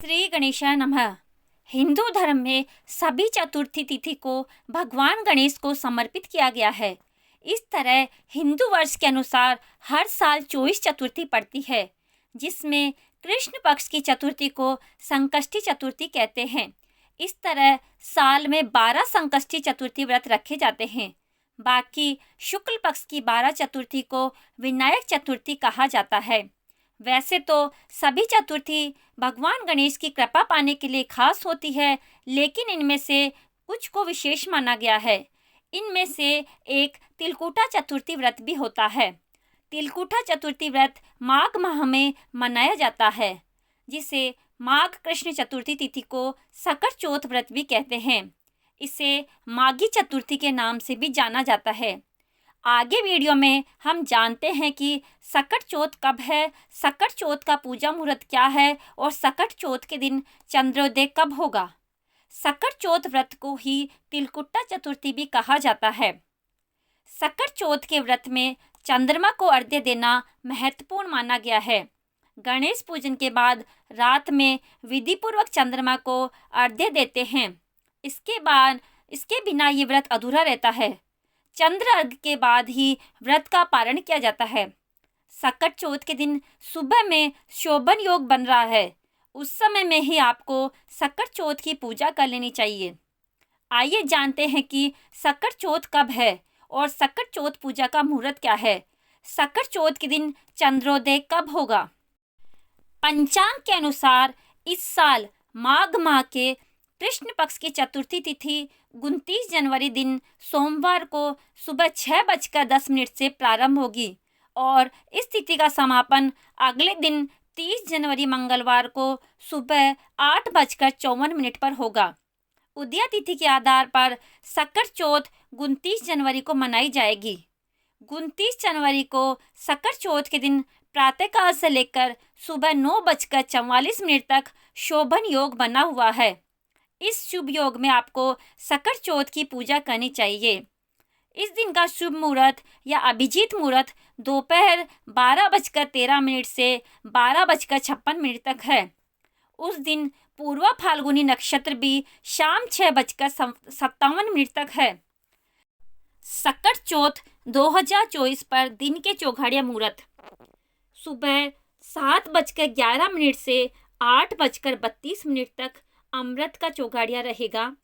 श्री गणेशाय नमः। हिंदू धर्म में सभी चतुर्थी तिथि को भगवान गणेश को समर्पित किया गया है। इस तरह हिंदू वर्ष के अनुसार हर साल 24 चतुर्थी पड़ती है, जिसमें कृष्ण पक्ष की चतुर्थी को संकष्टी चतुर्थी कहते हैं। इस तरह साल में 12 संकष्टी चतुर्थी व्रत रखे जाते हैं। बाकी शुक्ल पक्ष की 12 चतुर्थी को विनायक चतुर्थी कहा जाता है। वैसे तो सभी चतुर्थी भगवान गणेश की कृपा पाने के लिए खास होती है, लेकिन इनमें से कुछ को विशेष माना गया है। इनमें से एक तिलकुटा चतुर्थी व्रत भी होता है। तिलकुटा चतुर्थी व्रत माघ माह में मनाया जाता है, जिसे माघ कृष्ण चतुर्थी तिथि को सकट चौथ व्रत भी कहते हैं। इसे माघी चतुर्थी के नाम से भी जाना जाता है। आगे वीडियो में हम जानते हैं कि सकट चौथ कब है, सकट चौथ का पूजा मुहूर्त क्या है और सकट चौथ के दिन चंद्रोदय कब होगा। सकट चौथ व्रत को ही तिलकुटा चतुर्थी भी कहा जाता है। सकट चौथ के व्रत में चंद्रमा को अर्घ्य देना महत्वपूर्ण माना गया है। गणेश पूजन के बाद रात में विधिपूर्वक चंद्रमा को अर्घ्य देते हैं। इसके बिना ये व्रत अधूरा रहता है। चंद्र अर्घ के बाद ही व्रत का पारण किया जाता है। सकट चौथ के दिन सुबह में शोभन योग बन रहा है, उस समय में ही आपको सकट चौथ की पूजा कर लेनी चाहिए। आइए जानते हैं कि सकट चौथ कब है और सकट चौथ पूजा का मुहूर्त क्या है। सकट चौथ के दिन चंद्रोदय कब होगा। पंचांग के अनुसार इस साल माघ माह के कृष्ण पक्ष की चतुर्थी तिथि 29 जनवरी दिन सोमवार को सुबह 6:10 से प्रारंभ होगी और इस तिथि का समापन अगले दिन 30 जनवरी मंगलवार को सुबह 8:54 पर होगा। उदया तिथि के आधार पर सकट चौथ 29 जनवरी को मनाई जाएगी। 29 जनवरी को सकट चौथ के दिन प्रातःकाल से लेकर सुबह 9:44 तक शोभन योग बना हुआ है। इस शुभ योग में आपको सकट चौथ की पूजा करनी चाहिए। इस दिन का शुभ मुहूर्त या अभिजीत मुहूर्त दोपहर 12:13 से 12:56 तक है। उस दिन पूर्वा फाल्गुनी नक्षत्र भी शाम 6:57 तक है। सकट चौथ 2024 पर दिन के चौघाड़िया मुहूर्त सुबह 7:11 से 8:32 तक अमृत का चौघाड़िया रहेगा।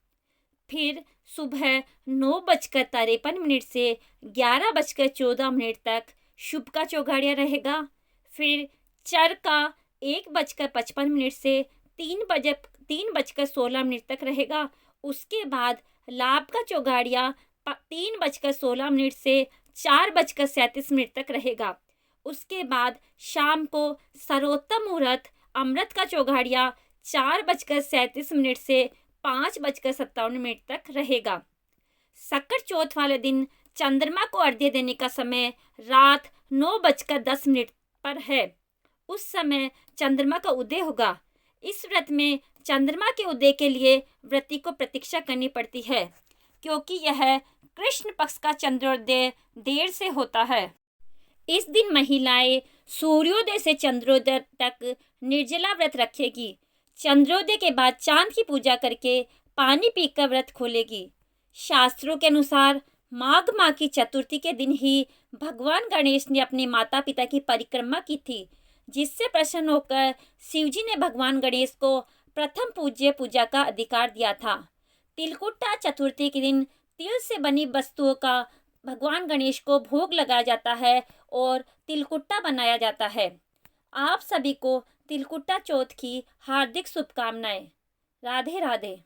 फिर सुबह 9:53 से 11:14 तक शुभ का चौघाड़िया रहेगा। फिर चर का 1:55 से 3:16 तक रहेगा। उसके बाद लाभ का चौघाड़िया 3:16 से 4:37 तक रहेगा। उसके बाद शाम को सर्वोत्तम मुहूर्त अमृत का चौघाड़िया 4:37 से 5:57 तक रहेगा। सकट चौथ वाले दिन चंद्रमा को अर्घ्य देने का समय रात 9:10 पर है। उस समय चंद्रमा का उदय होगा। इस व्रत में चंद्रमा के उदय के लिए व्रती को प्रतीक्षा करनी पड़ती है, क्योंकि यह कृष्ण पक्ष का चंद्रोदय देर से होता है। इस दिन महिलाएं सूर्योदय से चंद्रोदय तक निर्जला व्रत रखेगी। चंद्रोदय के बाद चांद की पूजा करके पानी पीकर व्रत खोलेगी। शास्त्रों के अनुसार माघ माह की चतुर्थी के दिन ही भगवान गणेश ने अपने माता पिता की परिक्रमा की थी, जिससे प्रसन्न होकर शिवजी ने भगवान गणेश को प्रथम पूज्य पूजा का अधिकार दिया था। तिलकुटा चतुर्थी के दिन तिल से बनी वस्तुओं का भगवान गणेश को भोग लगाया जाता है और तिलकुटा बनाया जाता है। आप सभी को तिलकुटा चौथ की हार्दिक शुभकामनाएं। राधे राधे।